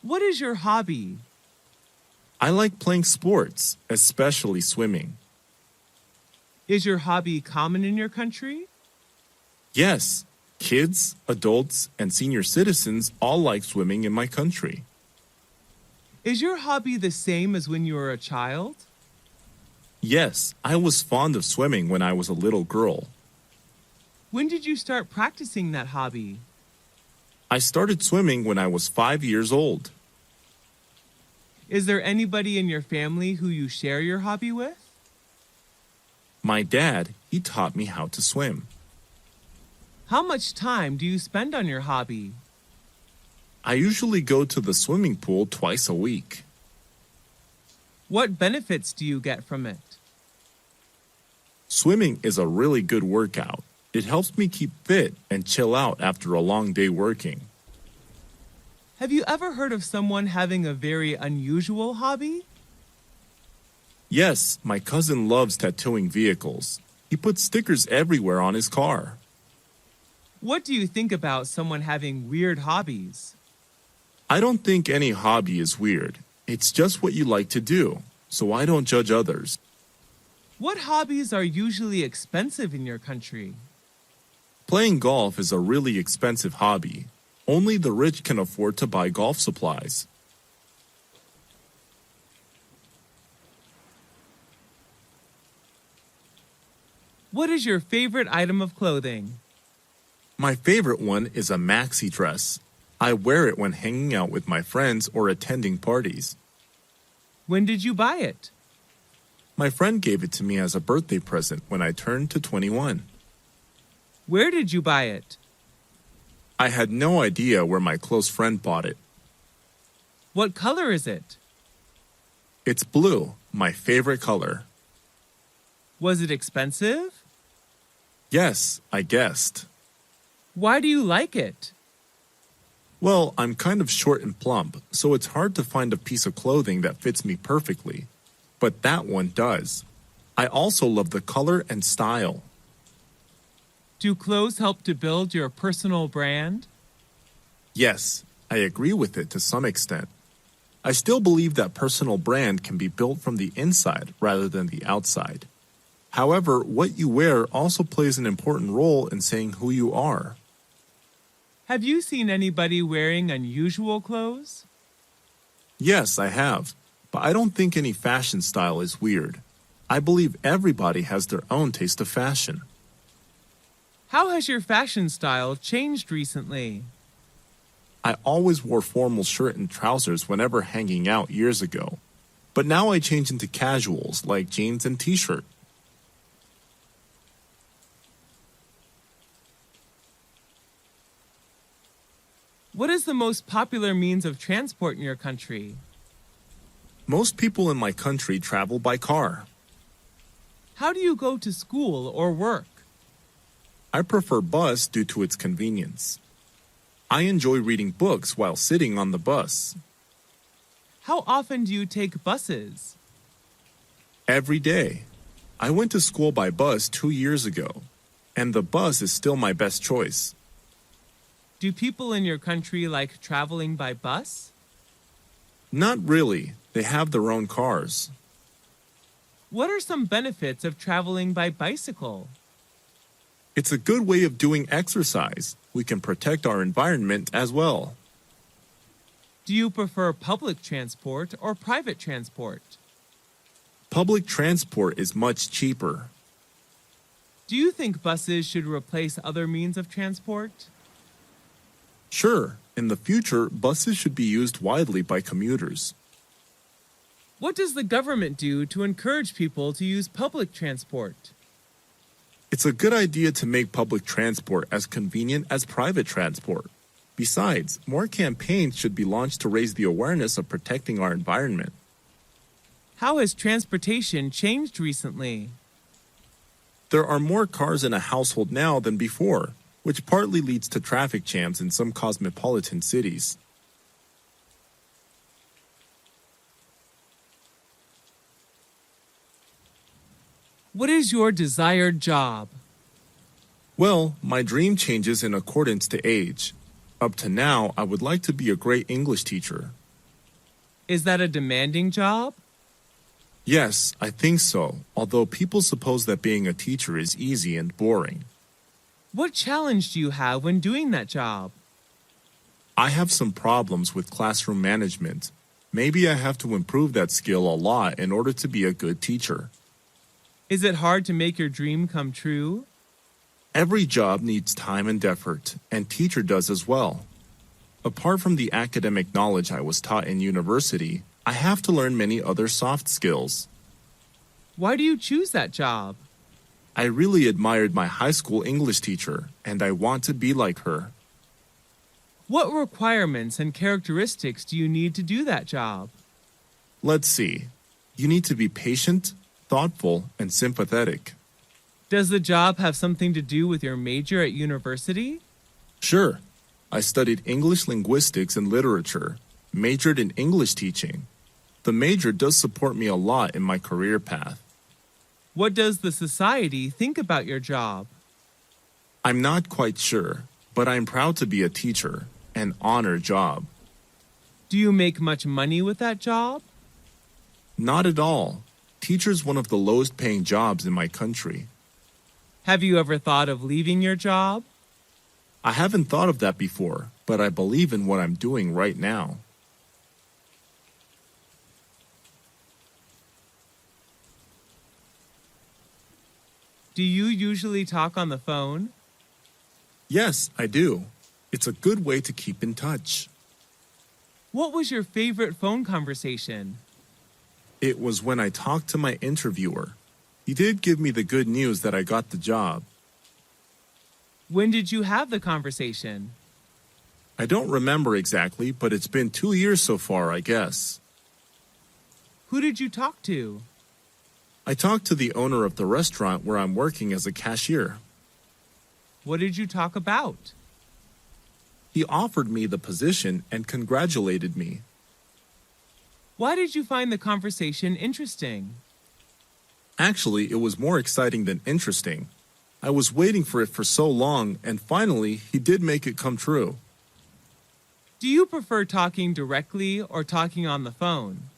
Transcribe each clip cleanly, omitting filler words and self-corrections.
What is your hobby? I like playing sports, especially swimming. Is your hobby common in your country? Yes, kids, adults, and senior citizens all like swimming in my country. Is your hobby the same as when you were a child? Yes, I was fond of swimming when I was a little girl. When did you start practicing that hobby? I started swimming when I was 5 years old. Is there anybody in your family who you share your hobby with? My dad, he taught me how to swim. How much time do you spend on your hobby? I usually go to the swimming pool twice a week. What benefits do you get from it? Swimming is a really good workout. It helps me keep fit and chill out after a long day working. Have you ever heard of someone having a very unusual hobby? Yes, my cousin loves tattooing vehicles. He puts stickers everywhere on his car. What do you think about someone having weird hobbies? I don't think any hobby is weird. It's just what you like to do, so I don't judge others. What hobbies are usually expensive in your country? Playing golf is a really expensive hobby. Only the rich can afford to buy golf supplies. What is your favorite item of clothing? My favorite one is a maxi dress. I wear it when hanging out with my friends or attending parties. When did you buy it? My friend gave it to me as a birthday present when I turned to 21. Where did you buy it? I had no idea where my close friend bought it. What color is it? It's blue, my favorite color. Was it expensive? Yes, I guessed. Why do you like it? Well, I'm kind of short and plump, so it's hard to find a piece of clothing that fits me perfectly. But that one does. I also love the color and style. Do clothes help to build your personal brand? Yes, I agree with it to some extent. I still believe that personal brand can be built from the inside rather than the outside. However, what you wear also plays an important role in saying who you are. Have you seen anybody wearing unusual clothes? Yes, I have, but I don't think any fashion style is weird. I believe everybody has their own taste of fashion. How has your fashion style changed recently? I always wore formal shirt and trousers whenever hanging out years ago, but now I change into casuals like jeans and t-shirt. What is the most popular means of transport in your country? Most people in my country travel by car. How do you go to school or work? I prefer bus due to its convenience. I enjoy reading books while sitting on the bus. How often do you take buses? Every day. I went to school by bus 2 years ago, and the bus is still my best choice. Do people in your country like traveling by bus? Not really. They have their own cars. What are some benefits of traveling by bicycle? It's a good way of doing exercise. We can protect our environment as well. Do you prefer public transport or private transport? Public transport is much cheaper. Do you think buses should replace other means of transport? Sure, in the future, buses should be used widely by commuters. What does the government do to encourage people to use public transport? It's a good idea to make public transport as convenient as private transport. Besides, more campaigns should be launched to raise the awareness of protecting our environment. How has transportation changed recently? There are more cars in a household now than before, which partly leads to traffic jams in some cosmopolitan cities. What is your desired job? Well, my dream changes in accordance to age. Up to now, I would like to be a great English teacher. Is that a demanding job? Yes, I think so, although people suppose that being a teacher is easy and boring. What challenge do you have when doing that job? I have some problems with classroom management. Maybe I have to improve that skill a lot in order to be a good teacher. Is it hard to make your dream come true? Every job needs time and effort, and teacher does as well. Apart from the academic knowledge I was taught in university, I have to learn many other soft skills. Why do you choose that job? I really admired my high school English teacher, and I want to be like her. What requirements and characteristics do you need to do that job? Let's see. You need to be patient, thoughtful, and sympathetic. Does the job have something to do with your major at university? Sure. I studied English linguistics and literature, majored in English teaching. The major does support me a lot in my career path. What does the society think about your job? I'm not quite sure, but I'm proud to be a teacher, an honor job. Do you make much money with that job? Not at all. Teacher's one of the lowest paying jobs in my country. Have you ever thought of leaving your job? I haven't thought of that before, but I believe in what I'm doing right now. Do you usually talk on the phone? Yes, I do. It's a good way to keep in touch. What was your favorite phone conversation? It was when I talked to my interviewer. He did give me the good news that I got the job. When did you have the conversation? I don't remember exactly, but it's been 2 years so far, I guess. Who did you talk to? I talked to the owner of the restaurant where I'm working as a cashier. What did you talk about? He offered me the position and congratulated me. Why did you find the conversation interesting? Actually, it was more exciting than interesting. I was waiting for it for so long, and finally, he did make it come true. Do you prefer talking directly or talking on the phone?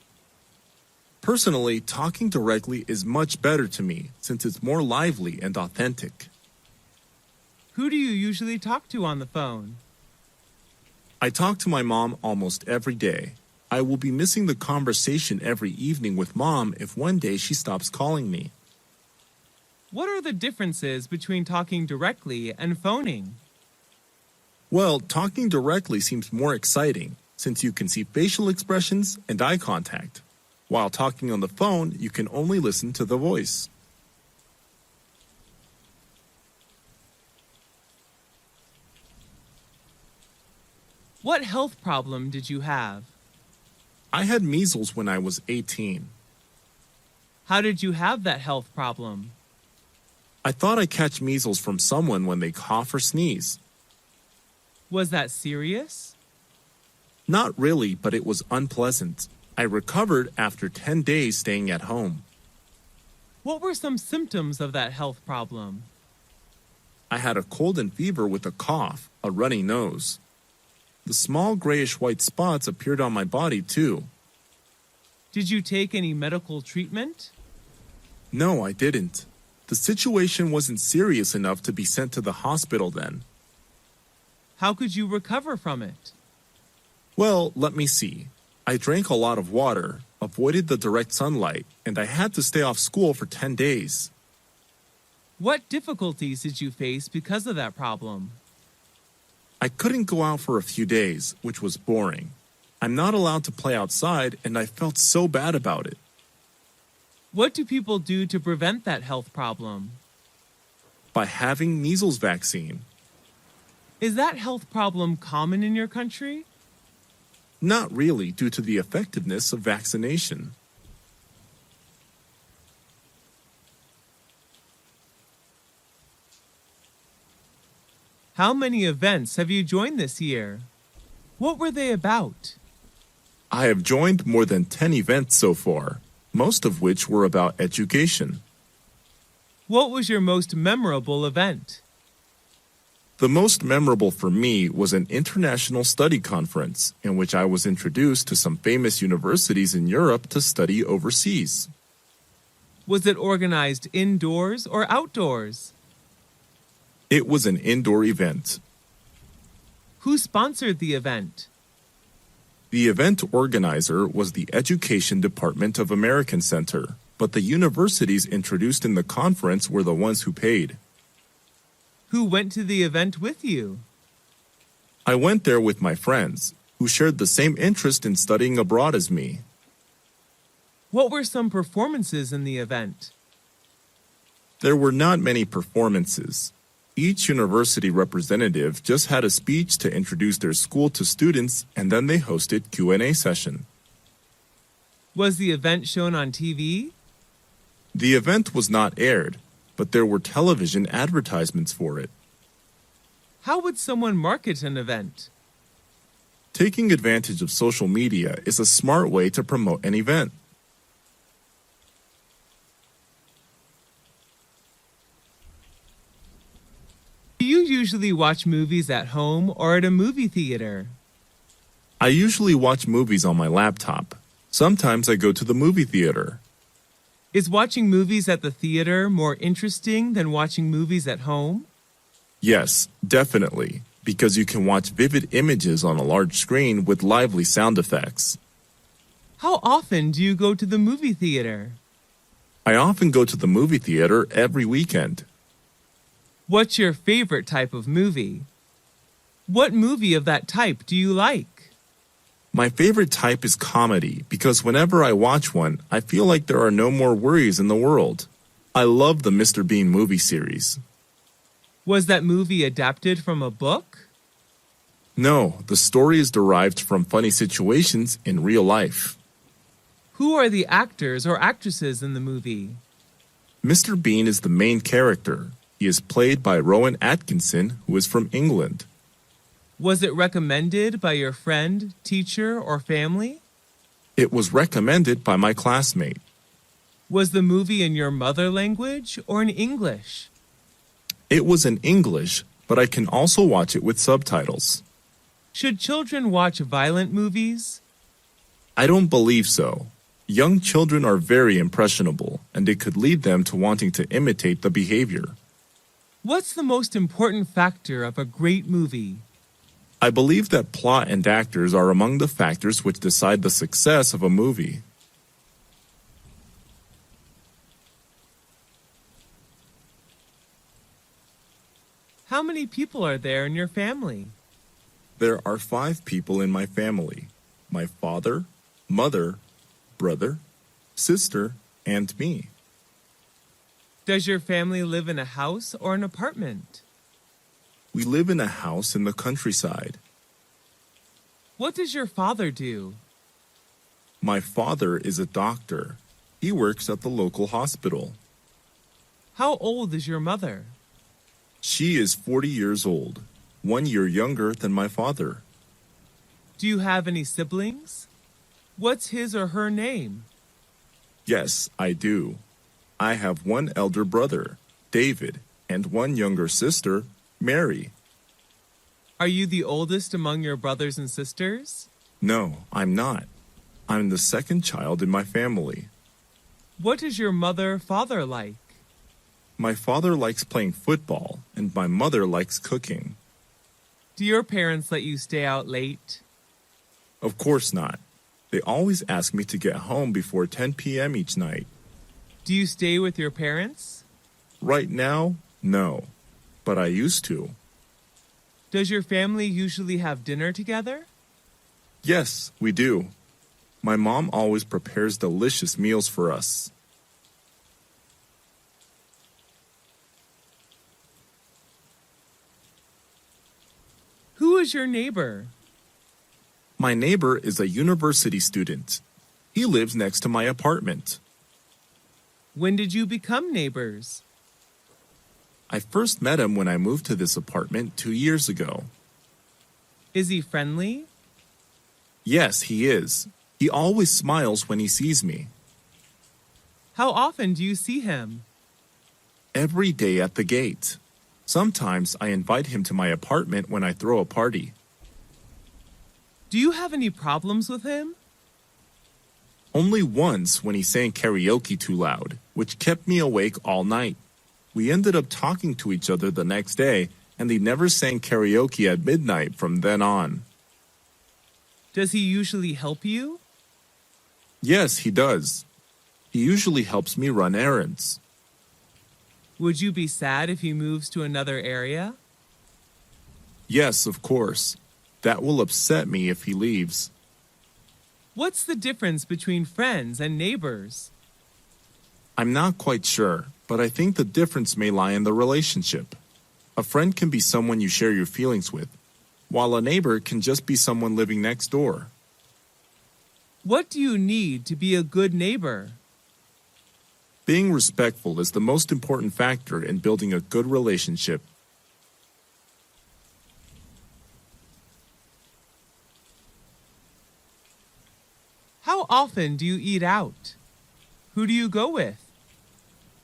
Personally, talking directly is much better to me since it's more lively and authentic. Who do you usually talk to on the phone? I talk to my mom almost every day. I will be missing the conversation every evening with Mom if one day she stops calling me. What are the differences between talking directly and phoning? Well, talking directly seems more exciting since you can see facial expressions and eye contact. While talking on the phone, you can only listen to the voice. What health problem did you have? I had measles when I was 18. How did you have that health problem? I thought I catch measles from someone when they cough or sneeze. Was that serious? Not really, but it was unpleasant. I recovered after 10 days staying at home. What were some symptoms of that health problem? I had a cold and fever with a cough, a runny nose. The small grayish-white spots appeared on my body too. Did you take any medical treatment? No, I didn't. The situation wasn't serious enough to be sent to the hospital then. How could you recover from it? Well, let me see. I drank a lot of water, avoided the direct sunlight, and I had to stay off school for 10 days. What difficulties did you face because of that problem? I couldn't go out for a few days, which was boring. I'm not allowed to play outside, and I felt so bad about it. What do people do to prevent that health problem? By having measles vaccine. Is that health problem common in your country? Not really, due to the effectiveness of vaccination. How many events have you joined this year? What were they about? I have joined more than 10 events so far, most of which were about education. What was your most memorable event? The most memorable for me was an international study conference in which I was introduced to some famous universities in Europe to study overseas. Was it organized indoors or outdoors? It was an indoor event. Who sponsored the event? The event organizer was the Education Department of American Center, but the universities introduced in the conference were the ones who paid. Who went to the event with you? I went there with my friends, who shared the same interest in studying abroad as me. What were some performances in the event? There were not many performances. Each university representative just had a speech to introduce their school to students, and then they hosted Q&A session. Was the event shown on TV? The event was not aired, but there were television advertisements for it. How would someone market an event? Taking advantage of social media is a smart way to promote an event. Do you usually watch movies at home or at a movie theater? I usually watch movies on my laptop. Sometimes I go to the movie theater. Is watching movies at the theater more interesting than watching movies at home? Yes, definitely, because you can watch vivid images on a large screen with lively sound effects. How often do you go to the movie theater? I often go to the movie theater every weekend. What's your favorite type of movie? What movie of that type do you like? My favorite type is comedy because whenever I watch one, I feel like there are no more worries in the world. I love the Mr. Bean movie series. Was that movie adapted from a book? No, the story is derived from funny situations in real life. Who are the actors or actresses in the movie? Mr. Bean is the main character. He is played by Rowan Atkinson, who is from England. Was it recommended by your friend, teacher, or family? It was recommended by my classmate. Was the movie in your mother language or in English? It was in English, but I can also watch it with subtitles. Should children watch violent movies? I don't believe so. Young children are very impressionable, and it could lead them to wanting to imitate the behavior. What's the most important factor of a great movie? I believe that plot and actors are among the factors which decide the success of a movie. How many people are there in your family? There are 5 people in my family: my father, mother, brother, sister, and me. Does your family live in a house or an apartment? We live in a house in the countryside. What does your father do? My father is a doctor. He works at the local hospital. How old is your mother? She is 40 years old, 1 year younger than my father. Do you have any siblings? What's his or her name? Yes, I do. I have 1 elder brother, David, and 1 younger sister, Mary. Are you the oldest among your brothers and sisters? No, I'm not. I'm the second child in my family. What is your mother-father like? My father likes playing football, and my mother likes cooking. Do your parents let you stay out late? Of course not. They always ask me to get home before 10 p.m. each night. Do you stay with your parents? Right now, no. But I used to. Does your family usually have dinner together? Yes, we do. My mom always prepares delicious meals for us. Who is your neighbor? My neighbor is a university student. He lives next to my apartment. When did you become neighbors? I first met him when I moved to this apartment 2 years ago. Is he friendly? Yes, he is. He always smiles when he sees me. How often do you see him? Every day at the gate. Sometimes I invite him to my apartment when I throw a party. Do you have any problems with him? Only once when he sang karaoke too loud, which kept me awake all night. We ended up talking to each other the next day, and he never sang karaoke at midnight from then on. Does he usually help you? Yes, he does. He usually helps me run errands. Would you be sad if he moves to another area? Yes, of course. That will upset me if he leaves. What's the difference between friends and neighbors? I'm not quite sure, but I think the difference may lie in the relationship. A friend can be someone you share your feelings with, while a neighbor can just be someone living next door. What do you need to be a good neighbor? Being respectful is the most important factor in building a good relationship. How often do you eat out? Who do you go with?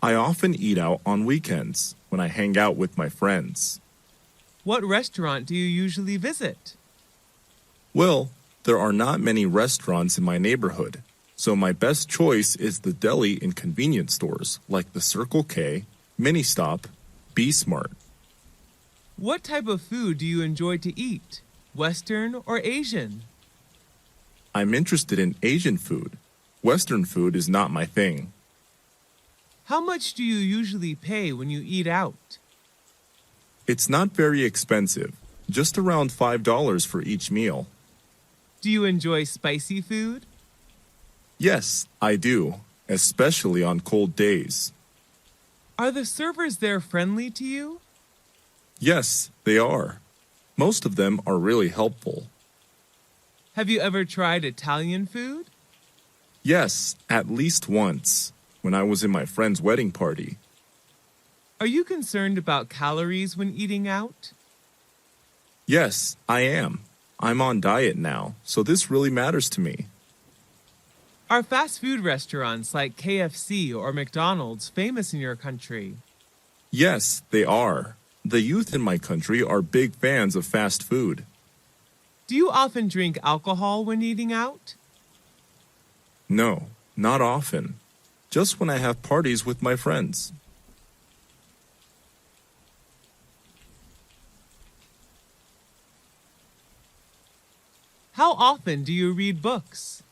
I often eat out on weekends when I hang out with my friends. What restaurant do you usually visit? Well, there are not many restaurants in my neighborhood, so my best choice is the deli in convenience stores like the Circle K, Mini Stop, Be Smart. What type of food do you enjoy to eat? Western or Asian? I'm interested in Asian food. Western food is not my thing. How much do you usually pay when you eat out? It's not very expensive, just around $5 for each meal. Do you enjoy spicy food? Yes, I do, especially on cold days. Are the servers there friendly to you? Yes, they are. Most of them are really helpful. Have you ever tried Italian food? Yes, at least once, when I was in my friend's wedding party. Are you concerned about calories when eating out? Yes, I am. I'm on diet now, so this really matters to me. Are fast food restaurants like KFC or McDonald's famous in your country? Yes, they are. The youth in my country are big fans of fast food. Do you often drink alcohol when eating out? No, not often. Just when I have parties with my friends. How often do you read books?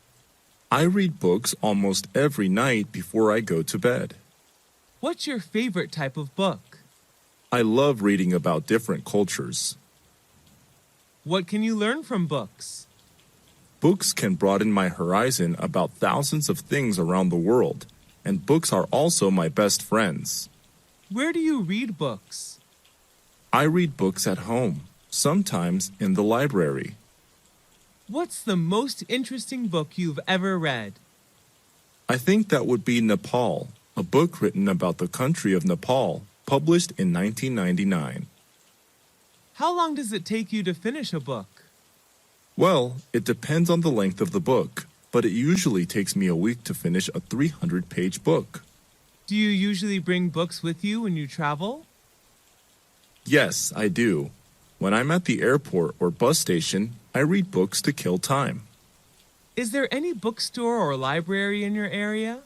I read books almost every night before I go to bed. What's your favorite type of book? I love reading about different cultures. What can you learn from books? Books can broaden my horizon about thousands of things around the world, and books are also my best friends. Where do you read books? I read books at home, sometimes in the library. What's the most interesting book you've ever read? I think that would be Nepal, a book written about the country of Nepal, published in 1999. How long does it take you to finish a book? Well, it depends on the length of the book, but it usually takes me a week to finish a 300-page book. Do you usually bring books with you when you travel? Yes, I do. When I'm at the airport or bus station, I read books to kill time. Is there any bookstore or library in your area?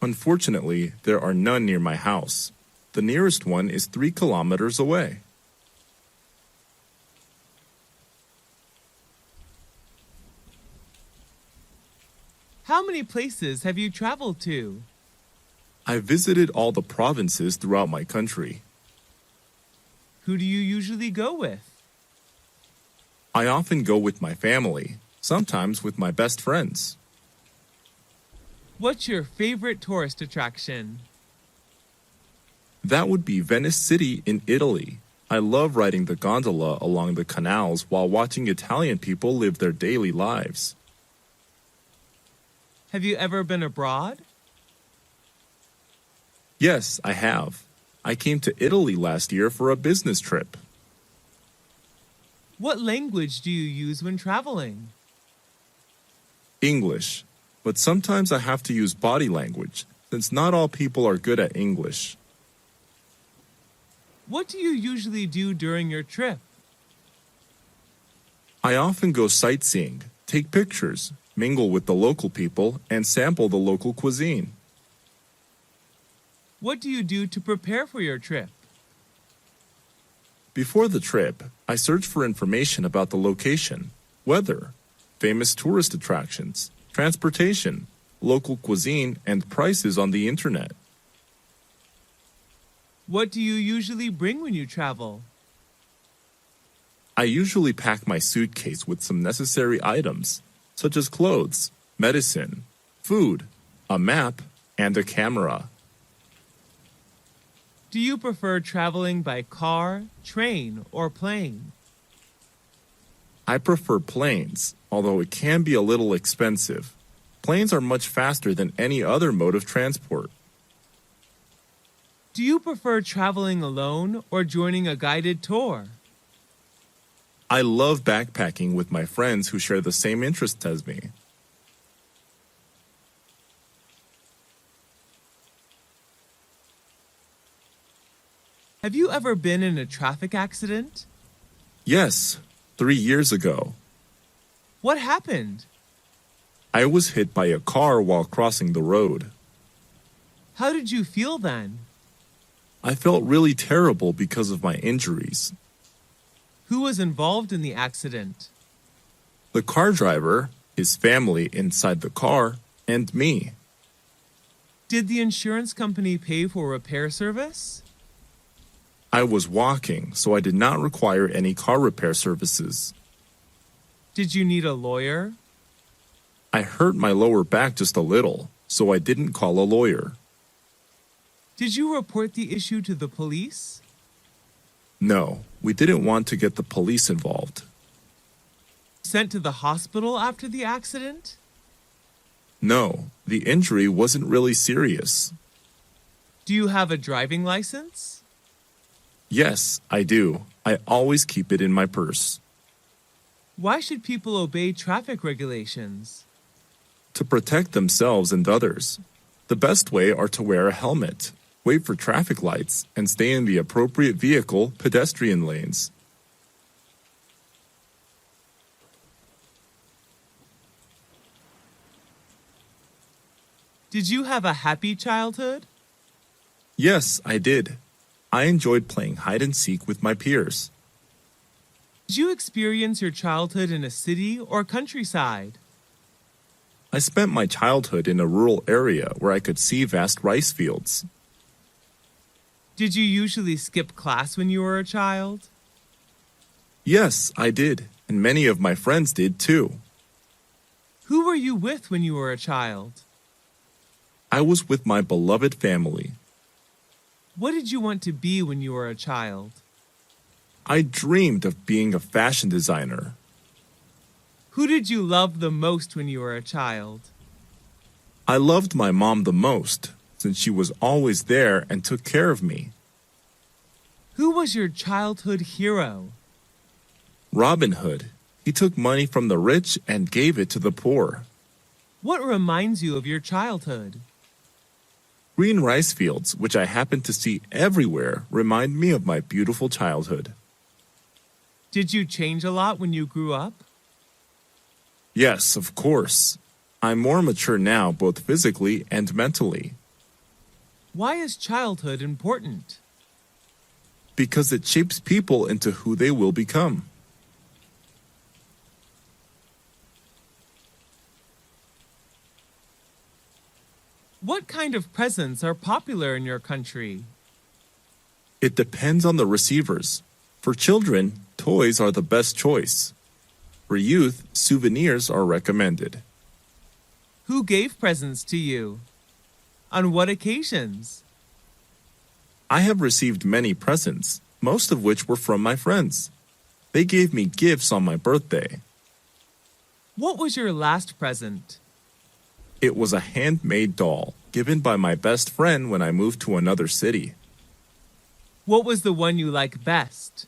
Unfortunately, there are none near my house. The nearest one is 3 kilometers away. How many places have you traveled to? I visited all the provinces throughout my country. Who do you usually go with? I often go with my family, sometimes with my best friends. What's your favorite tourist attraction? That would be Venice City in Italy. I love riding the gondola along the canals while watching Italian people live their daily lives. Have you ever been abroad? Yes, I have. I came to Italy last year for a business trip. What language do you use when traveling? English, but sometimes I have to use body language, since not all people are good at English. What do you usually do during your trip? I often go sightseeing, take pictures, mingle with the local people, and sample the local cuisine. What do you do to prepare for your trip? Before the trip, I search for information about the location, weather, famous tourist attractions, transportation, local cuisine, and prices on the internet. What do you usually bring when you travel? I usually pack my suitcase with some necessary items, such as clothes, medicine, food, a map, and a camera. Do you prefer traveling by car, train, or plane? I prefer planes, although it can be a little expensive. Planes are much faster than any other mode of transport. Do you prefer traveling alone or joining a guided tour? I love backpacking with my friends who share the same interests as me. Have you ever been in a traffic accident? Yes, 3 years ago. What happened? I was hit by a car while crossing the road. How did you feel then? I felt really terrible because of my injuries. Who was involved in the accident? The car driver, his family inside the car, and me. Did the insurance company pay for repair service? I was walking, so I did not require any car repair services. Did you need a lawyer? I hurt my lower back just a little, so I didn't call a lawyer. Did you report the issue to the police? No, we didn't want to get the police involved. Sent to the hospital after the accident? No, the injury wasn't really serious. Do you have a driving license? Yes, I do. I always keep it in my purse. Why should people obey traffic regulations? To protect themselves and others. The best way are to wear a helmet, wait for traffic lights, and stay in the appropriate vehicle pedestrian lanes. Did you have a happy childhood? Yes, I did. I enjoyed playing hide and seek with my peers. Did you experience your childhood in a city or countryside? I spent my childhood in a rural area where I could see vast rice fields. Did you usually skip class when you were a child? Yes, I did, and many of my friends did too. Who were you with when you were a child? I was with my beloved family. What did you want to be when you were a child? I dreamed of being a fashion designer. Who did you love the most when you were a child? I loved my mom the most, since she was always there and took care of me. Who was your childhood hero? Robin Hood. He took money from the rich and gave it to the poor. What reminds you of your childhood? Green rice fields, which I happen to see everywhere, remind me of my beautiful childhood. Did you change a lot when you grew up? Yes, of course. I'm more mature now, both physically and mentally. Why is childhood important? Because it shapes people into who they will become. What kind of presents are popular in your country? It depends on the receivers. For children, toys are the best choice. For youth, souvenirs are recommended. Who gave presents to you? On what occasions? I have received many presents, most of which were from my friends. They gave me gifts on my birthday. What was your last present? It was a handmade doll given by my best friend when I moved to another city. What was the one you like best?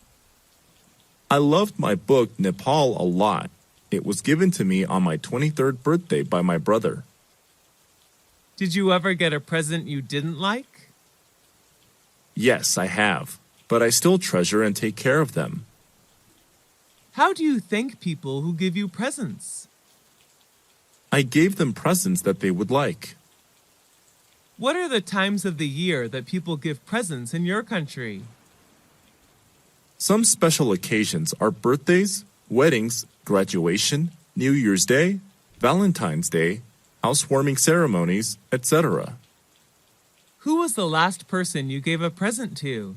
I loved my book Nepal a lot. It was given to me on my 23rd birthday by my brother. Did you ever get a present you didn't like? Yes, I have. but I still treasure and take care of them. How do you thank people who give you presents? I gave them presents that they would like. What are the times of the year that people give presents in your country? Some special occasions are birthdays, weddings, graduation, New Year's Day, Valentine's Day, housewarming ceremonies, etc. Who was the last person you gave a present to?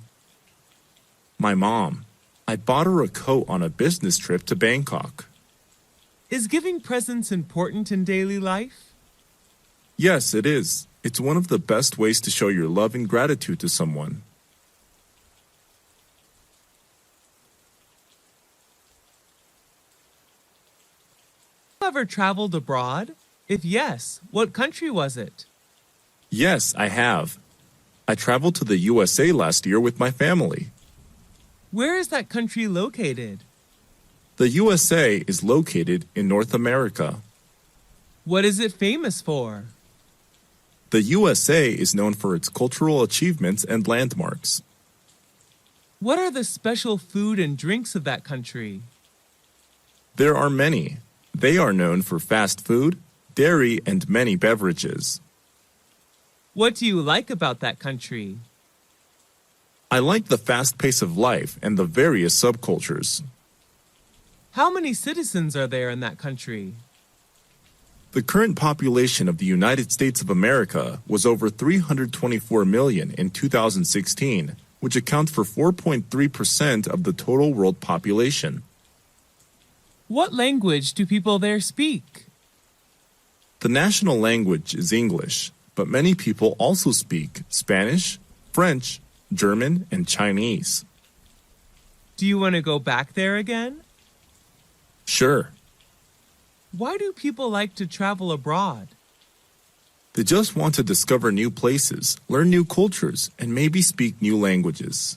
My mom. I bought her a coat on a business trip to Bangkok. Is giving presents important in daily life? Yes, it is. It's one of the best ways to show your love and gratitude to someone. Have you ever traveled abroad? If yes, what country was it? Yes, I have. I traveled to the USA last year with my family. Where is that country located? The USA is located in North America. What is it famous for? The USA is known for its cultural achievements and landmarks. What are the special food and drinks of that country? There are many. They are known for fast food, dairy, and many beverages. What do you like about that country? I like the fast pace of life and the various subcultures. How many citizens are there in that country? The current population of the United States of America was over 324 million in 2016, which accounts for 4.3% of the total world population. What language do people there speak? The national language is English, but many people also speak Spanish, French, German, and Chinese. Do you want to go back there again? Sure. Why do people like to travel abroad? They just want to discover new places, learn new cultures, and maybe speak new languages.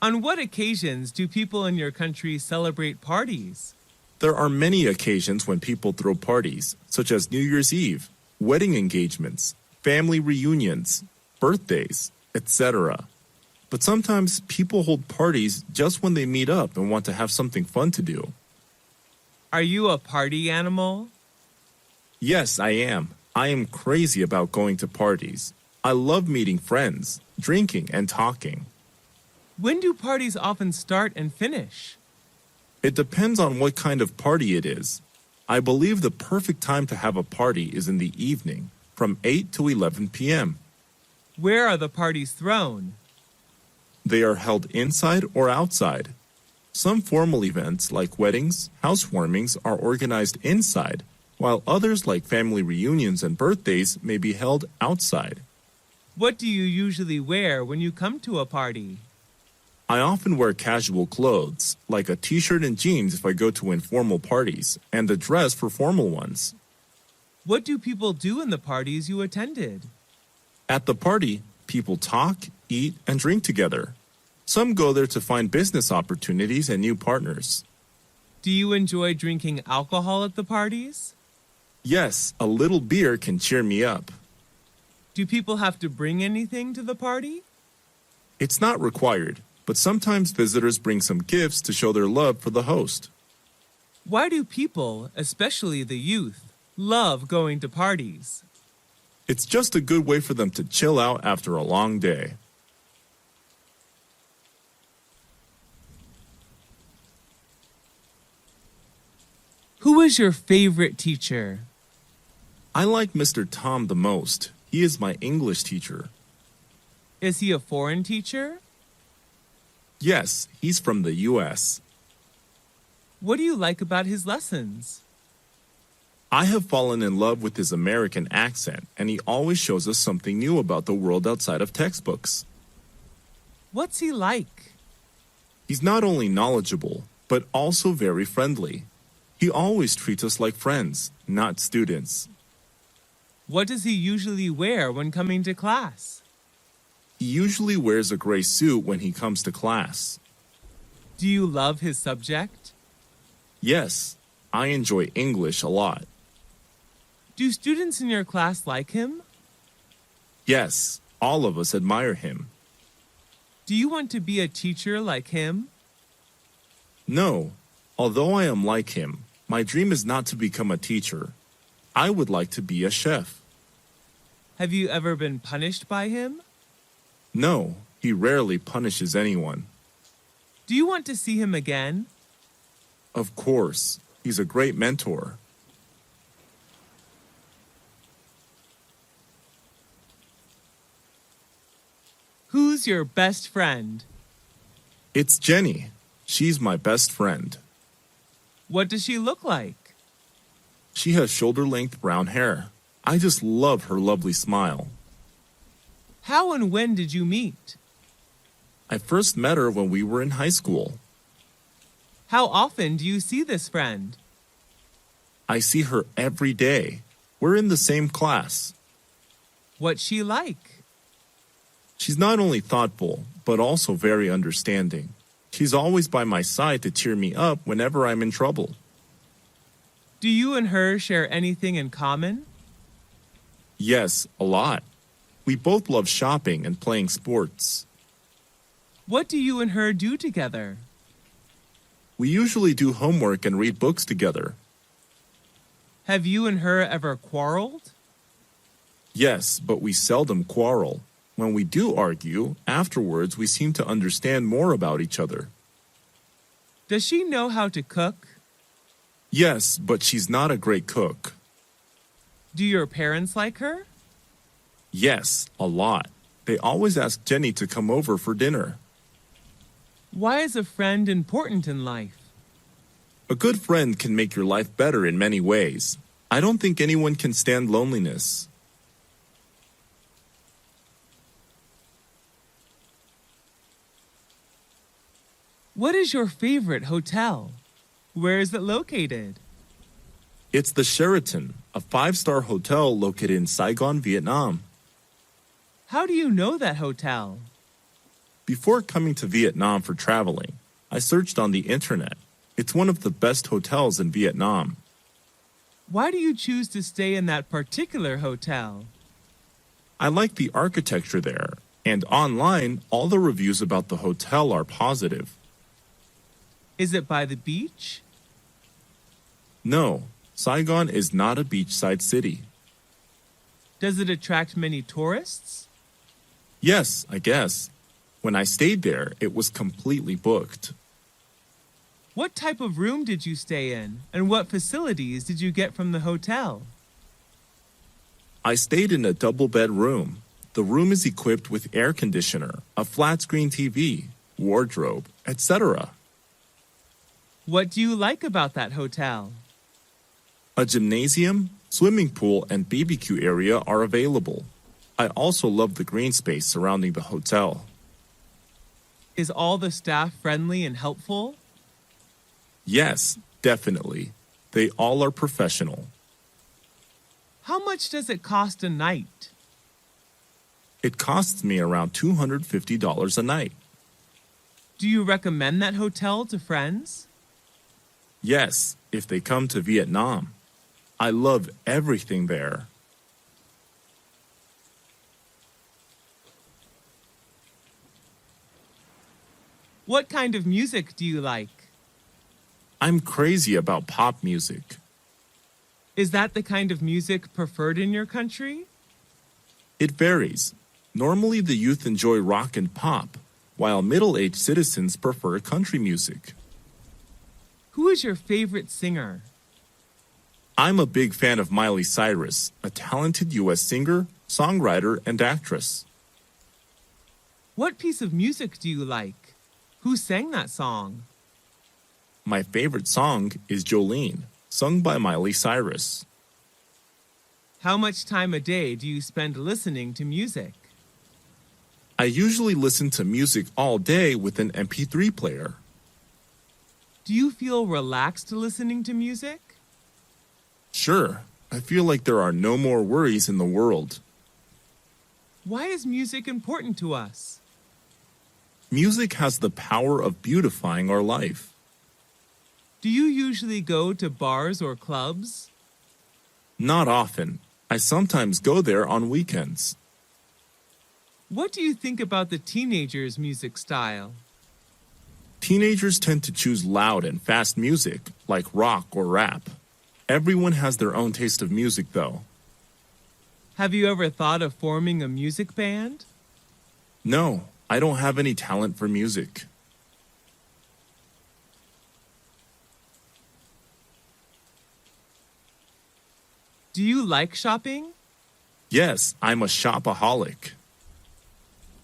On what occasions do people in your country celebrate parties? There are many occasions when people throw parties, such as New Year's Eve, wedding engagements, family reunions, birthdays, etc. But sometimes people hold parties just when they meet up and want to have something fun to do. Are you a party animal? Yes, I am. I am crazy about going to parties. I love meeting friends, drinking, and talking. When do parties often start and finish? It depends on what kind of party it is. I believe the perfect time to have a party is in the evening, from 8 to 11 p.m. Where are the parties thrown? They are held inside or outside. Some formal events, like weddings, housewarmings, are organized inside, while others, like family reunions and birthdays, may be held outside. What do you usually wear when you come to a party? I often wear casual clothes, like a t-shirt and jeans if I go to informal parties, and a dress for formal ones. What do people do in the parties you attended? At the party, people talk, eat, and drink together. Some go there to find business opportunities and new partners. Do you enjoy drinking alcohol at the parties? Yes, a little beer can cheer me up. Do people have to bring anything to the party? It's not required, but sometimes visitors bring some gifts to show their love for the host. Why do people, especially the youth, love going to parties? It's just a good way for them to chill out after a long day. Who is your favorite teacher? I like Mr. Tom the most. He is my English teacher. Is he a foreign teacher? Yes, he's from the U.S. What do you like about his lessons? I have fallen in love with his American accent, and he always shows us something new about the world outside of textbooks. What's he like? He's not only knowledgeable, but also very friendly. He always treats us like friends, not students. What does he usually wear when coming to class? He usually wears a gray suit when he comes to class. Do you love his subject? Yes, I enjoy English a lot. Do students in your class like him? Yes, all of us admire him. Do you want to be a teacher like him? No, although I am like him, my dream is not to become a teacher. I would like to be a chef. Have you ever been punished by him? No, he rarely punishes anyone. Do you want to see him again? Of course, he's a great mentor. Who's your best friend? It's Jenny. She's my best friend. What does she look like? She has shoulder-length brown hair. I just love her lovely smile. How and when did you meet? I first met her when we were in high school. How often do you see this friend? I see her every day. We're in the same class. What's she like? She's not only thoughtful, but also very understanding. She's always by my side to cheer me up whenever I'm in trouble. Do you and her share anything in common? Yes, a lot. We both love shopping and playing sports. What do you and her do together? We usually do homework and read books together. Have you and her ever quarreled? Yes, but we seldom quarrel. When we do argue, afterwards we seem to understand more about each other. Does she know how to cook? Yes, but she's not a great cook. Do your parents like her? Yes, a lot. They always ask Jenny to come over for dinner. Why is a friend important in life? A good friend can make your life better in many ways. I don't think anyone can stand loneliness. What is your favorite hotel? Where is it located? It's the Sheraton, a 5-star hotel located in Saigon, Vietnam. How do you know that hotel? Before coming to Vietnam for traveling, I searched on the internet. It's one of the best hotels in Vietnam. Why do you choose to stay in that particular hotel? I like the architecture there, and online, all the reviews about the hotel are positive. Is it by the beach? No, Saigon is not a beachside city. Does it attract many tourists? Yes, I guess. When I stayed there, it was completely booked. What type of room did you stay in, and what facilities did you get from the hotel? I stayed in a double-bed room. The room is equipped with air conditioner, a flat-screen TV, wardrobe, etc. What do you like about that hotel? A gymnasium, swimming pool, and BBQ area are available. I also love the green space surrounding the hotel. Is all the staff friendly and helpful? Yes, definitely. They all are professional. How much does it cost a night? It costs me around $250 a night. Do you recommend that hotel to friends? Yes, if they come to Vietnam. I love everything there. What kind of music do you like? I'm crazy about pop music. Is that the kind of music preferred in your country? It varies. Normally the youth enjoy rock and pop, while middle-aged citizens prefer country music. Who is your favorite singer? I'm a big fan of Miley Cyrus, a talented U.S. singer, songwriter, and actress. What piece of music do you like? Who sang that song? My favorite song is Jolene, sung by Miley Cyrus. How much time a day do you spend listening to music? I usually listen to music all day with an MP3 player. Do you feel relaxed listening to music? Sure, I feel like there are no more worries in the world. Why is music important to us? Music has the power of beautifying our life. Do you usually go to bars or clubs? Not often. I sometimes go there on weekends. What do you think about the teenagers' music style? Teenagers tend to choose loud and fast music, like rock or rap. Everyone has their own taste of music, though. Have you ever thought of forming a music band? No, I don't have any talent for music. Do you like shopping? Yes, I'm a shopaholic.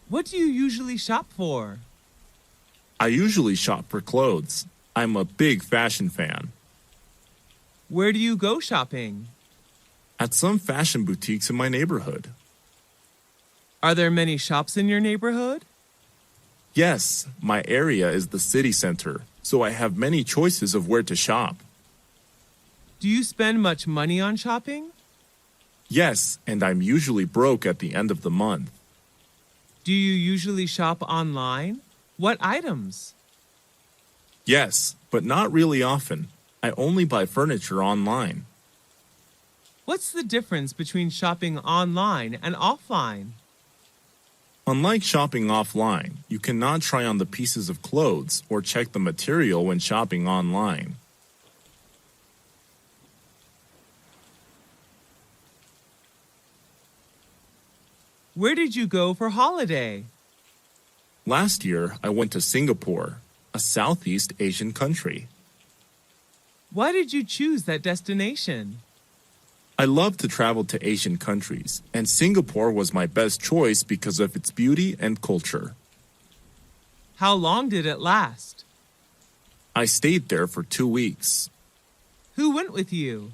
What do you usually shop for? I usually shop for clothes. I'm a big fashion fan. Where do you go shopping? At some fashion boutiques in my neighborhood. Are there many shops in your neighborhood? Yes, my area is the city center, so I have many choices of where to shop. Do you spend much money on shopping? Yes, and I'm usually broke at the end of the month. Do you usually shop online? What items? Yes, but not really often. I only buy furniture online. What's the difference between shopping online and offline? Unlike shopping offline, you cannot try on the pieces of clothes or check the material when shopping online. Where did you go for holiday? Last year, I went to Singapore, a Southeast Asian country. Why did you choose that destination? I love to travel to Asian countries, and Singapore was my best choice because of its beauty and culture. How long did it last? I stayed there for 2 weeks. Who went with you?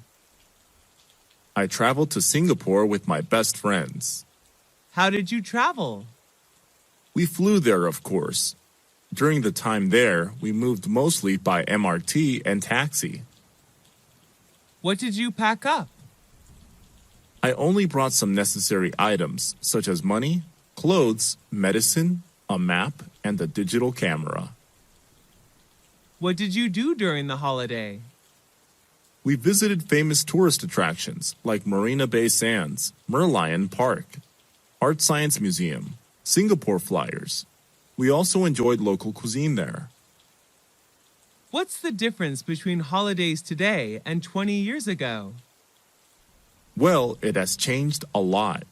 I traveled to Singapore with my best friends. How did you travel? We flew there, of course. During the time there, we moved mostly by MRT and taxi. What did you pack up? I only brought some necessary items, such as money, clothes, medicine, a map, and a digital camera. What did you do during the holiday? We visited famous tourist attractions like Marina Bay Sands, Merlion Park, Art Science Museum, Singapore Flyers. We also enjoyed local cuisine there. What's the difference between holidays today and 20 years ago? Well, it has changed a lot.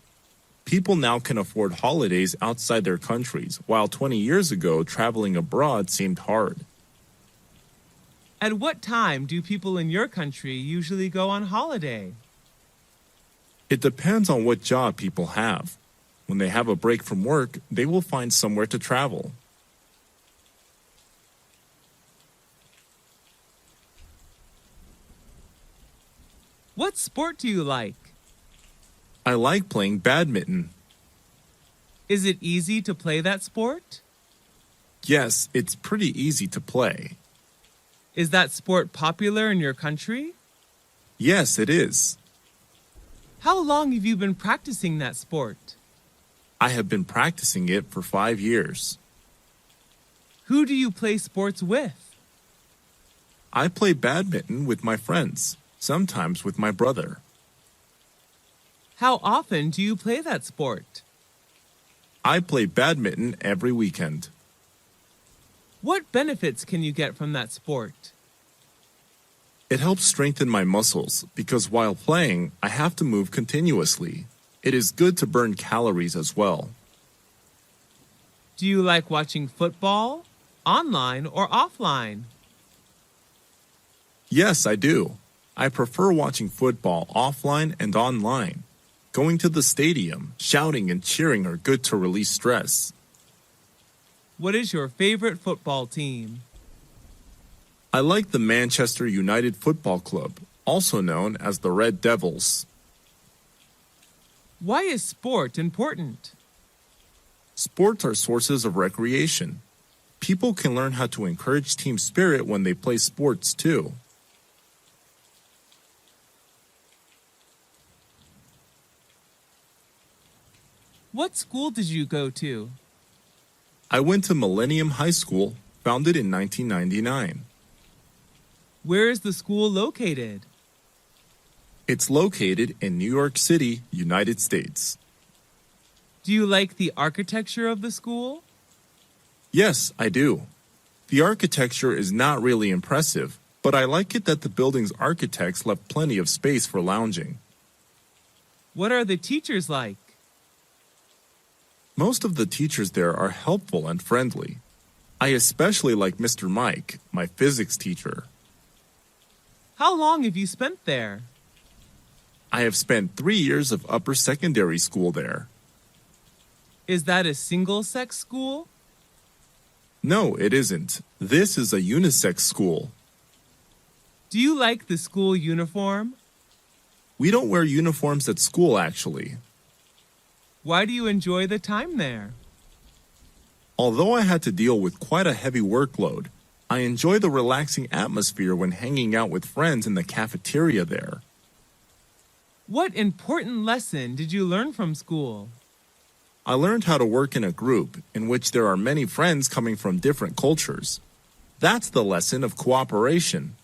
People now can afford holidays outside their countries, while 20 years ago, traveling abroad seemed hard. At what time do people in your country usually go on holiday? It depends on what job people have. When they have a break from work, they will find somewhere to travel. What sport do you like? I like playing badminton. Is it easy to play that sport? Yes, it's pretty easy to play. Is that sport popular in your country? Yes, it is. How long have you been practicing that sport? I have been practicing it for 5 years. Who do you play sports with? I play badminton with my friends, sometimes with my brother. How often do you play that sport? I play badminton every weekend. What benefits can you get from that sport? It helps strengthen my muscles because while playing, I have to move continuously. It is good to burn calories as well. Do you like watching football, online or offline? Yes, I do. I prefer watching football offline and online. Going to the stadium, shouting and cheering are good to release stress. What is your favorite football team? I like the Manchester United Football Club, also known as the Red Devils. Why is sport important? Sports are sources of recreation. People can learn how to encourage team spirit when they play sports too. What school did you go to? I went to Millennium High School, founded in 1999. Where is the school located? It's located in New York City, United States. Do you like the architecture of the school? Yes, I do. The architecture is not really impressive, but I like it that the building's architects left plenty of space for lounging. What are the teachers like? Most of the teachers there are helpful and friendly. I especially like Mr. Mike, my physics teacher. How long have you spent there? I have spent 3 years of upper secondary school there. Is that a single-sex school? No, it isn't. This is a unisex school. Do you like the school uniform? We don't wear uniforms at school, actually. Why do you enjoy the time there? Although I had to deal with quite a heavy workload, I enjoy the relaxing atmosphere when hanging out with friends in the cafeteria there. What important lesson did you learn from school? I learned how to work in a group in which there are many friends coming from different cultures. That's the lesson of cooperation.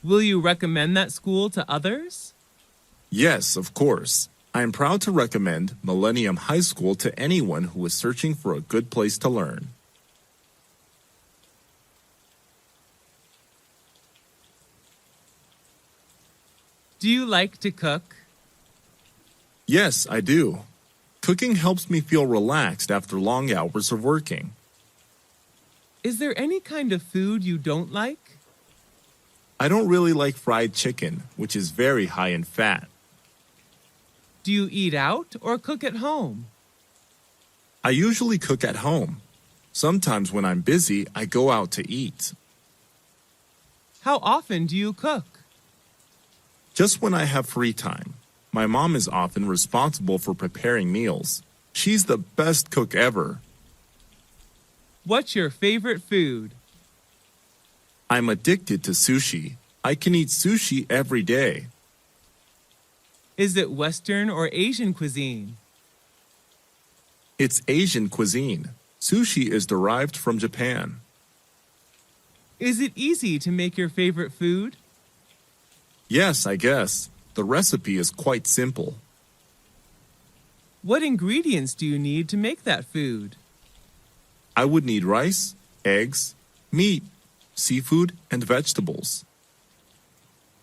Will you recommend that school to others? Yes, of course. I am proud to recommend Millennium High School to anyone who is searching for a good place to learn. Do you like to cook? Yes, I do. Cooking helps me feel relaxed after long hours of working. Is there any kind of food you don't like? I don't really like fried chicken, which is very high in fat. Do you eat out or cook at home? I usually cook at home. Sometimes when I'm busy, I go out to eat. How often do you cook? Just when I have free time. My mom is often responsible for preparing meals. She's the best cook ever. What's your favorite food? I'm addicted to sushi. I can eat sushi every day. Is it Western or Asian cuisine? It's Asian cuisine. Sushi is derived from Japan. Is it easy to make your favorite food? Yes, I guess. The recipe is quite simple. What ingredients do you need to make that food? I would need rice, eggs, meat, seafood, and vegetables.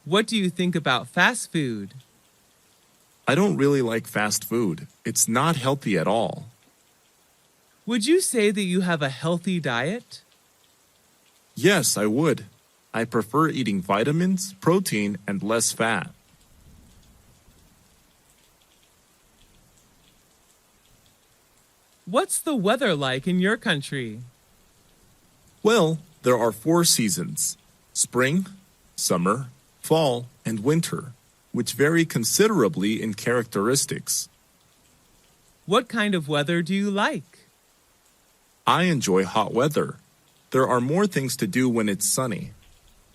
What do you think about fast food? I don't really like fast food. It's not healthy at all. Would you say that you have a healthy diet? Yes, I would. I prefer eating vitamins, protein, and less fat. What's the weather like in your country? Well, there are 4 seasons: spring, summer, fall, and winter, which vary considerably in characteristics. What kind of weather do you like? I enjoy hot weather. There are more things to do when it's sunny.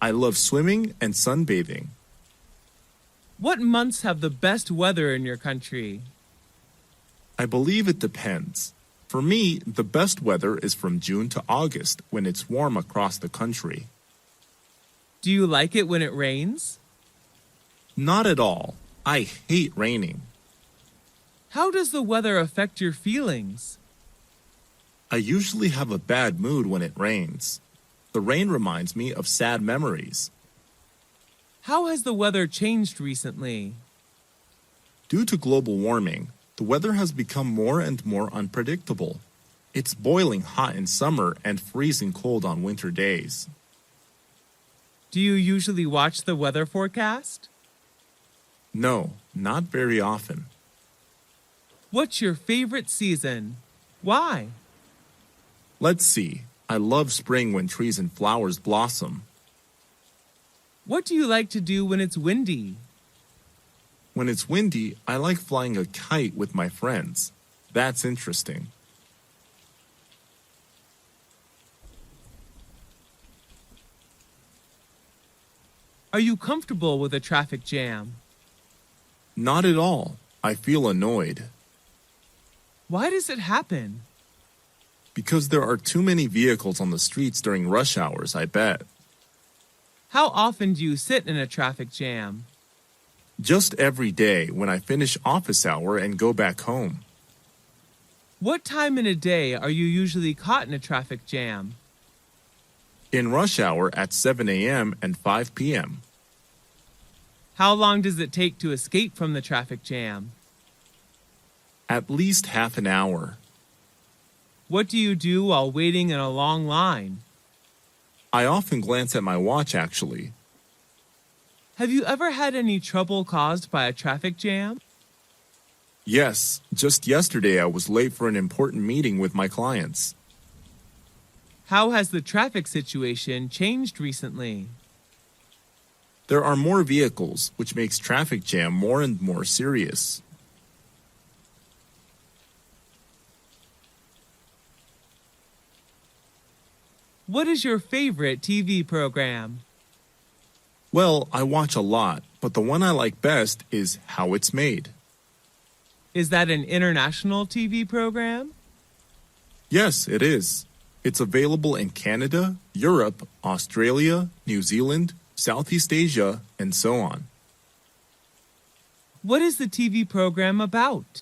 I love swimming and sunbathing. What months have the best weather in your country? I believe it depends. For me, the best weather is from June to August when it's warm across the country. Do you like it when it rains? Not at all. I hate raining. How does the weather affect your feelings? I usually have a bad mood when it rains. The rain reminds me of sad memories. How has the weather changed recently? Due to global warming, the weather has become more and more unpredictable. It's boiling hot in summer and freezing cold on winter days. Do you usually watch the weather forecast? No, not very often. What's your favorite season? Why? Let's see. I love spring when trees and flowers blossom. What do you like to do when it's windy? When it's windy, I like flying a kite with my friends. That's interesting. Are you comfortable with a traffic jam? Not at all. I feel annoyed. Why does it happen? Because there are too many vehicles on the streets during rush hours, I bet. How often do you sit in a traffic jam? Just every day when I finish office hour and go back home. What time in a day are you usually caught in a traffic jam? In rush hour at 7 a.m. and 5 p.m. How long does it take to escape from the traffic jam? At least half an hour. What do you do while waiting in a long line? I often glance at my watch actually. Have you ever had any trouble caused by a traffic jam? Yes, just yesterday I was late for an important meeting with my clients. How has the traffic situation changed recently? There are more vehicles, which makes traffic jam more and more serious. What is your favorite TV program? Well, I watch a lot, but the one I like best is How It's Made. Is that an international TV program? Yes, it is. It's available in Canada, Europe, Australia, New Zealand, Southeast Asia, and so on. What is the TV program about?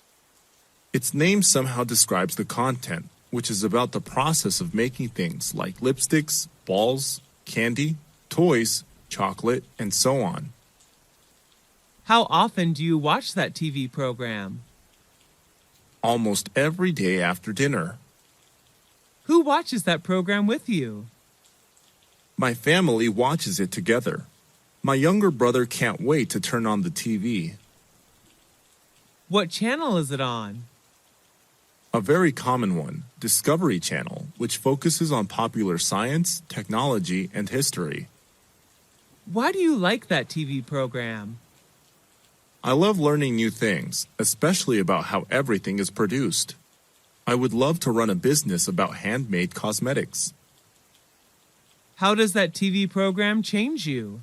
Its name somehow describes the content, which is about the process of making things like lipsticks, balls, candy, toys, chocolate, and so on. How often do you watch that TV program? Almost every day after dinner. Who watches that program with you? My family watches it together. My younger brother can't wait to turn on the TV. What channel is it on? A very common one, Discovery Channel, which focuses on popular science, technology, and history. Why do you like that TV program? I love learning new things, especially about how everything is produced. I would love to run a business about handmade cosmetics. How does that TV program change you?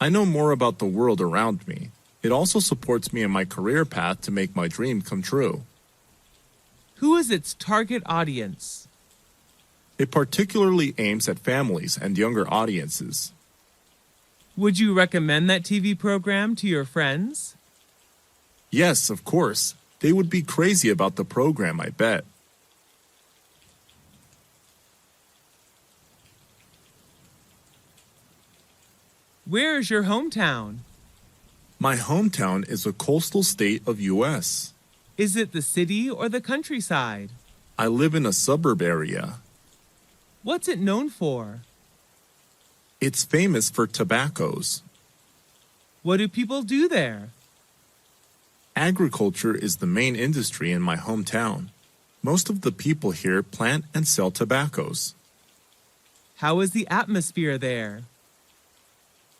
I know more about the world around me. It also supports me in my career path to make my dream come true. Who is its target audience? It particularly aims at families and younger audiences. Would you recommend that TV program to your friends? Yes, of course. They would be crazy about the program, I bet. Where is your hometown? My hometown is a coastal state of U.S. Is it the city or the countryside? I live in a suburb area. What's it known for? It's famous for tobaccos. What do people do there? Agriculture is the main industry in my hometown. Most of the people here plant and sell tobaccos. How is the atmosphere there?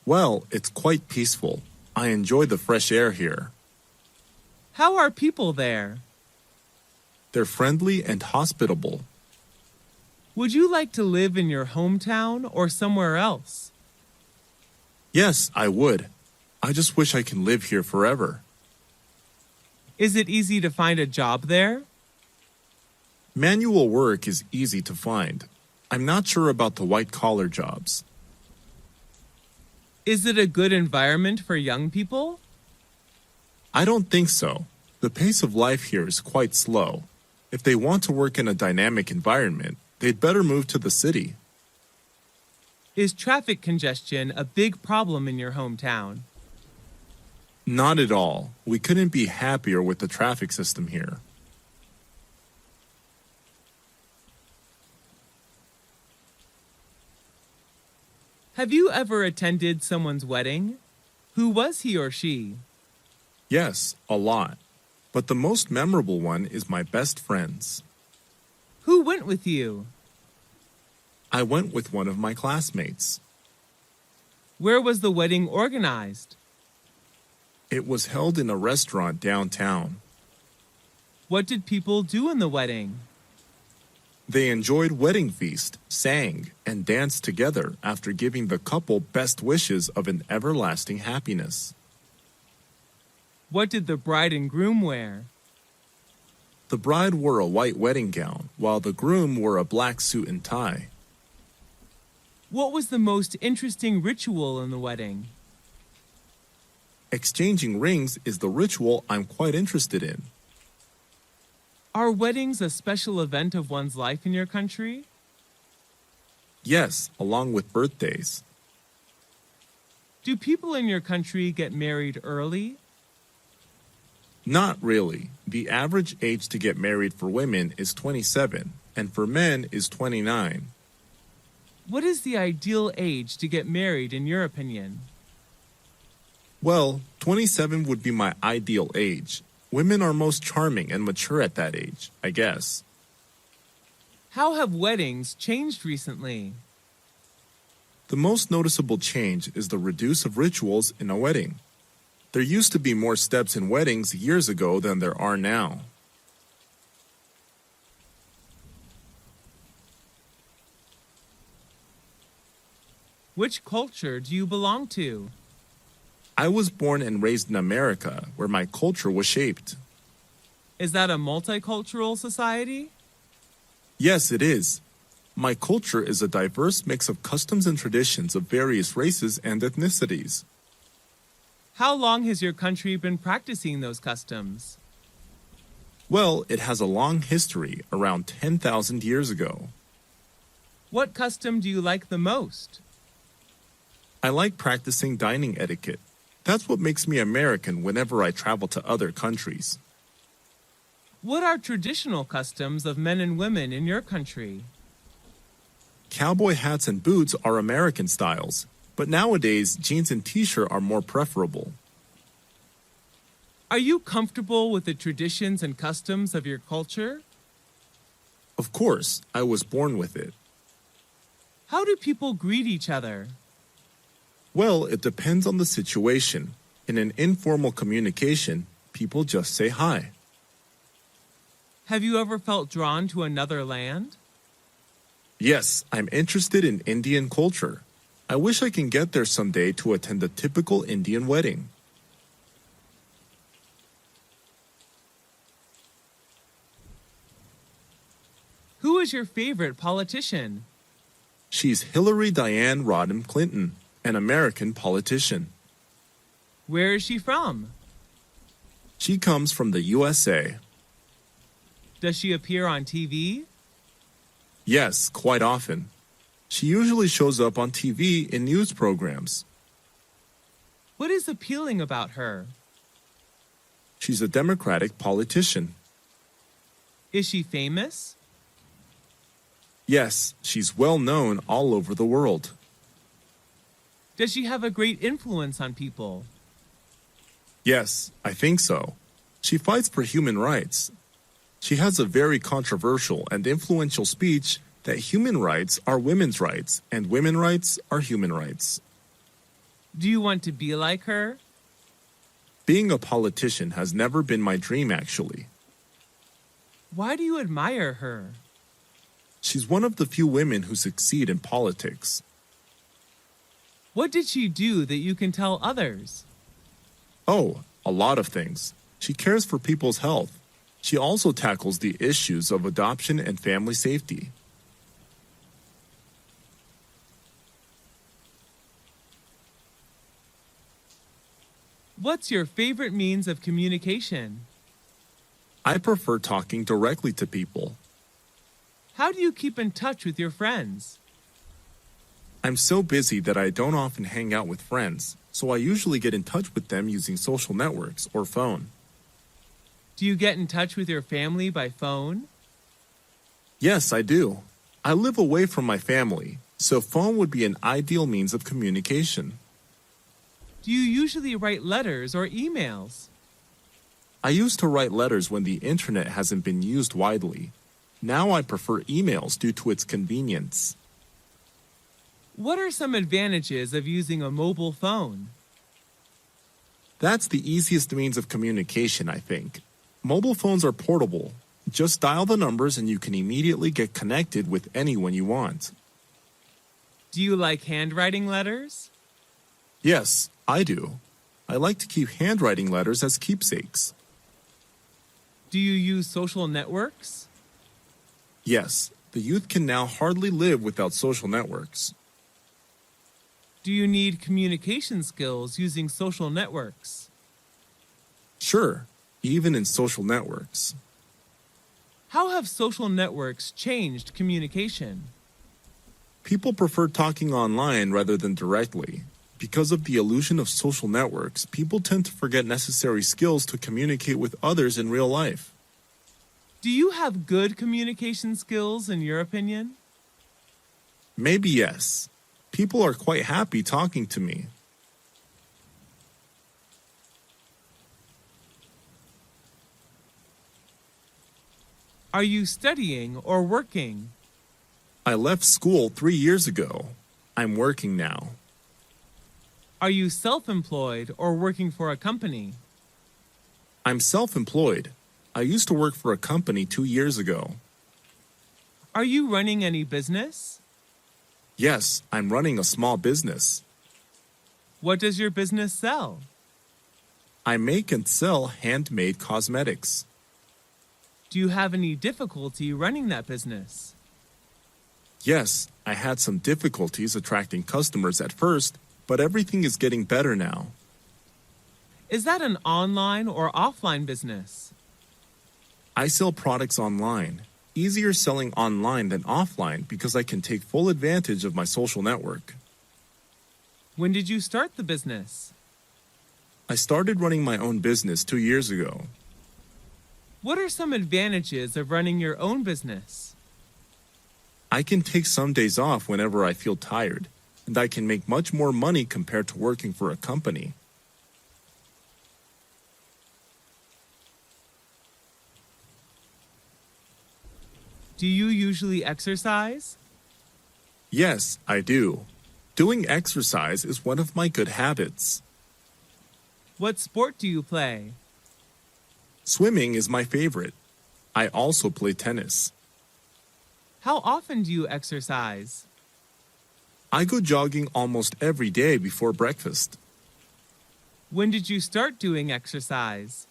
Well, it's quite peaceful. I enjoy the fresh air here. How are people there? They're friendly and hospitable. Would you like to live in your hometown or somewhere else? Yes, I would. I just wish I can live here forever. Is it easy to find a job there? Manual work is easy to find. I'm not sure about the white-collar jobs. Is it a good environment for young people? I don't think so. The pace of life here is quite slow. If they want to work in a dynamic environment, they'd better move to the city. Is traffic congestion a big problem in your hometown? Not at all. We couldn't be happier with the traffic system here. Have you ever attended someone's wedding? Who was he or she? Yes, a lot. But the most memorable one is my best friend's. Who went with you? I went with one of my classmates. Where was the wedding organized? It was held in a restaurant downtown. What did people do in the wedding? They enjoyed wedding feast, sang, and danced together after giving the couple best wishes of an everlasting happiness. What did the bride and groom wear? The bride wore a white wedding gown, while the groom wore a black suit and tie. What was the most interesting ritual in the wedding? Exchanging rings is the ritual I'm quite interested in. Are weddings a special event of one's life in your country? Yes, along with birthdays. Do people in your country get married early? Not really. The average age to get married for women is 27, and for men is 29. What is the ideal age to get married in your opinion? Well, 27 would be my ideal age. Women are most charming and mature at that age, I guess. How have weddings changed recently? The most noticeable change is the reduce of rituals in a wedding. There used to be more steps in weddings years ago than there are now. Which culture do you belong to? I was born and raised in America, where my culture was shaped. Is that a multicultural society? Yes, it is. My culture is a diverse mix of customs and traditions of various races and ethnicities. How long has your country been practicing those customs? Well, it has a long history, around 10,000 years ago. What custom do you like the most? I like practicing dining etiquette. That's what makes me American whenever I travel to other countries. What are traditional customs of men and women in your country? Cowboy hats and boots are American styles, but nowadays jeans and t-shirt are more preferable. Are you comfortable with the traditions and customs of your culture? Of course, I was born with it. How do people greet each other? Well, it depends on the situation. In an informal communication, people just say hi. Have you ever felt drawn to another land? Yes, I'm interested in Indian culture. I wish I can get there someday to attend a typical Indian wedding. Who is your favorite politician? She's Hillary Diane Rodham Clinton, an American politician. Where is she from? She comes from the USA. Does she appear on TV? Yes, quite often. She usually shows up on TV in news programs. What is appealing about her? She's a Democratic politician. Is she famous? Yes, she's well known all over the world. Does she have a great influence on people? Yes, I think so. She fights for human rights. She has a very controversial and influential speech that human rights are women's rights and women's rights are human rights. Do you want to be like her? Being a politician has never been my dream, actually. Why do you admire her? She's one of the few women who succeed in politics. What did she do that you can tell others? Oh, a lot of things. She cares for people's health. She also tackles the issues of adoption and family safety. What's your favorite means of communication? I prefer talking directly to people. How do you keep in touch with your friends? I'm so busy that I don't often hang out with friends, so I usually get in touch with them using social networks or phone. Do you get in touch with your family by phone? Yes, I do. I live away from my family, so phone would be an ideal means of communication. Do you usually write letters or emails? I used to write letters when the internet hasn't been used widely. Now I prefer emails due to its convenience. What are some advantages of using a mobile phone? That's the easiest means of communication, I think. Mobile phones are portable. Just dial the numbers and you can immediately get connected with anyone you want. Do you like handwriting letters? Yes, I do. I like to keep handwriting letters as keepsakes. Do you use social networks? Yes, the youth can now hardly live without social networks. Do you need communication skills using social networks? Sure, even in social networks. How have social networks changed communication? People prefer talking online rather than directly. Because of the illusion of social networks, people tend to forget necessary skills to communicate with others in real life. Do you have good communication skills in your opinion? Maybe yes. People are quite happy talking to me. Are you studying or working? I left school 3 years ago. I'm working now. Are you self-employed or working for a company? I'm self-employed. I used to work for a company 2 years ago. Are you running any business? Yes, I'm running a small business. What does your business sell? I make and sell handmade cosmetics. Do you have any difficulty running that business? Yes, I had some difficulties attracting customers at first, but everything is getting better now. Is that an online or offline business? I sell products online. Easier selling online than offline because I can take full advantage of my social network. When did you start the business? I started running my own business 2 years ago. What are some advantages of running your own business? I can take some days off whenever I feel tired, and I can make much more money compared to working for a company. Do you usually exercise? Yes, I do. Doing exercise is one of my good habits. What sport do you play? Swimming is my favorite. I also play tennis. How often do you exercise? I go jogging almost every day before breakfast. When did you start doing exercise?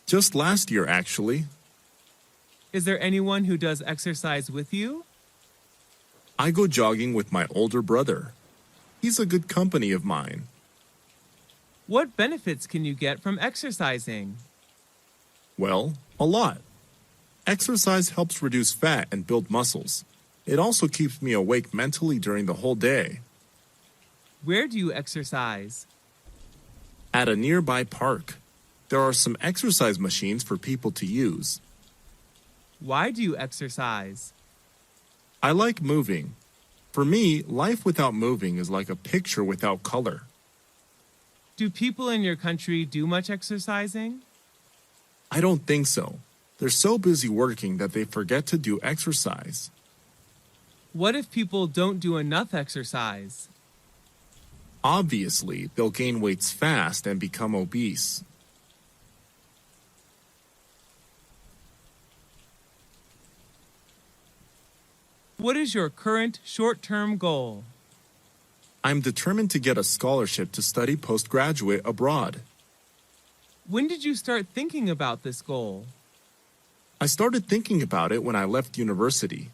Just last year, actually. Is there anyone who does exercise with you? I go jogging with my older brother. He's a good company of mine. What benefits can you get from exercising? Well, a lot. Exercise helps reduce fat and build muscles. It also keeps me awake mentally during the whole day. Where do you exercise? At a nearby park, there are some exercise machines for people to use. Why do you exercise? I like moving. For me, life without moving is like a picture without color. Do people in your country do much exercising? I don't think so. They're so busy working that they forget to do exercise. What if people don't do enough exercise? Obviously, they'll gain weights fast and become obese. What is your current short-term goal? I'm determined to get a scholarship to study postgraduate abroad. When did you start thinking about this goal? I started thinking about it when I left university.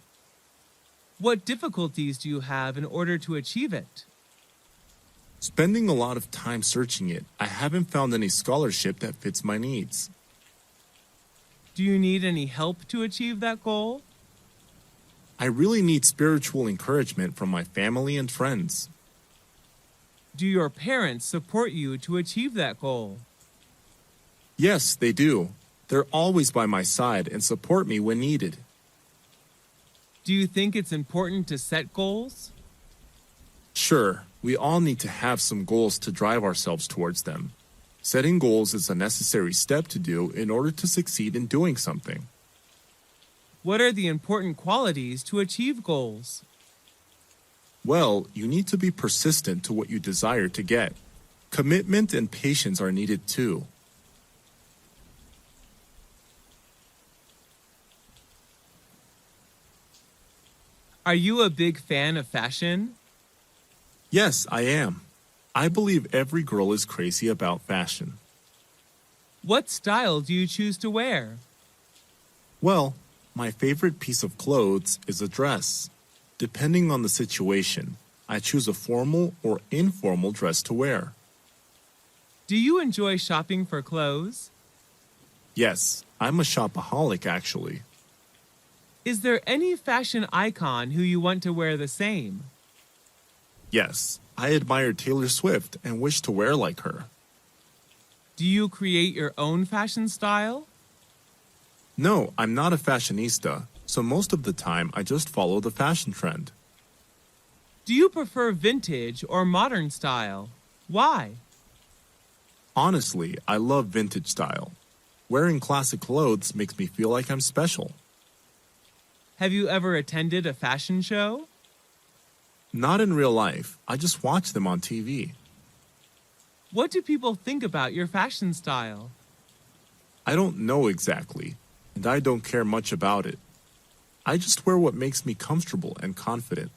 What difficulties do you have in order to achieve it? Spending a lot of time searching it, I haven't found any scholarship that fits my needs. Do you need any help to achieve that goal? I really need spiritual encouragement from my family and friends. Do your parents support you to achieve that goal? Yes, they do. They're always by my side and support me when needed. Do you think it's important to set goals? Sure, we all need to have some goals to drive ourselves towards them. Setting goals is a necessary step to do in order to succeed in doing something. What are the important qualities to achieve goals? Well, you need to be persistent to what you desire to get. Commitment and patience are needed too. Are you a big fan of fashion? Yes, I am. I believe every girl is crazy about fashion. What style do you choose to wear? Well, my favorite piece of clothes is a dress. Depending on the situation, I choose a formal or informal dress to wear. Do you enjoy shopping for clothes? Yes, I'm a shopaholic actually. Is there any fashion icon who you want to wear the same? Yes, I admire Taylor Swift and wish to wear like her. Do you create your own fashion style? No, I'm not a fashionista, so most of the time I just follow the fashion trend. Do you prefer vintage or modern style? Why? Honestly, I love vintage style. Wearing classic clothes makes me feel like I'm special. Have you ever attended a fashion show? Not in real life, I just watch them on TV. What do people think about your fashion style? I don't know exactly, and I don't care much about it. I just wear what makes me comfortable and confident.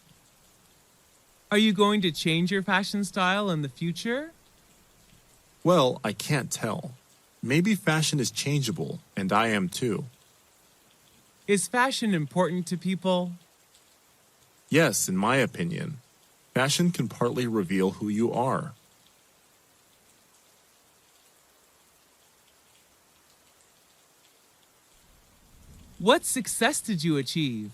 Are you going to change your fashion style in the future? Well, I can't tell. Maybe fashion is changeable, and I am too. Is fashion important to people? Yes, in my opinion. Fashion can partly reveal who you are. What success did you achieve?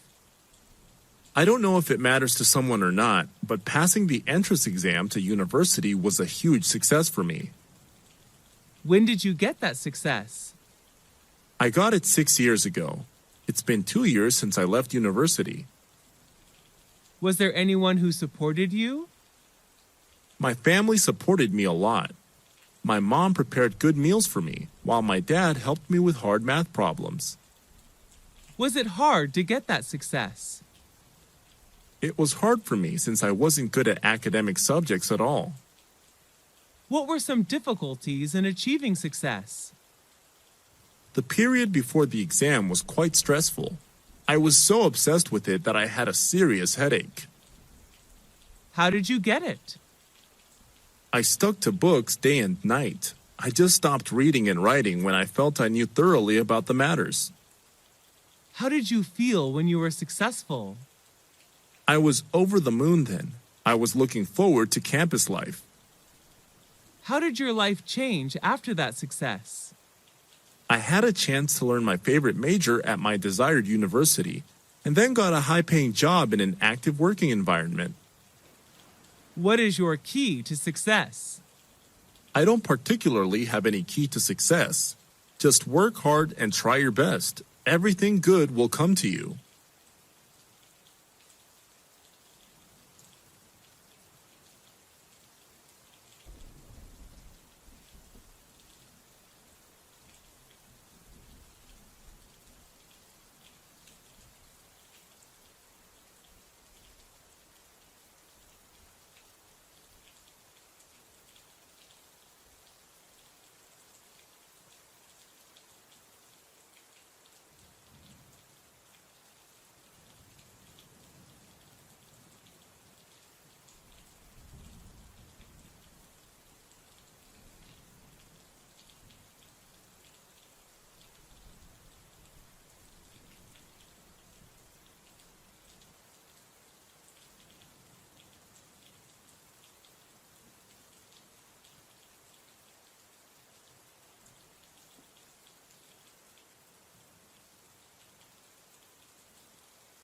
I don't know if it matters to someone or not, but passing the entrance exam to university was a huge success for me. When did you get that success? I got it 6 years ago. It's been 2 years since I left university. Was there anyone who supported you? My family supported me a lot. My mom prepared good meals for me, while my dad helped me with hard math problems. Was it hard to get that success? It was hard for me since I wasn't good at academic subjects at all. What were some difficulties in achieving success? The period before the exam was quite stressful. I was so obsessed with it that I had a serious headache. How did you get it? I stuck to books day and night. I just stopped reading and writing when I felt I knew thoroughly about the matters. How did you feel when you were successful? I was over the moon then. I was looking forward to campus life. How did your life change after that success? I had a chance to learn my favorite major at my desired university, and then got a high-paying job in an active working environment. What is your key to success? I don't particularly have any key to success. Just work hard and try your best. Everything good will come to you.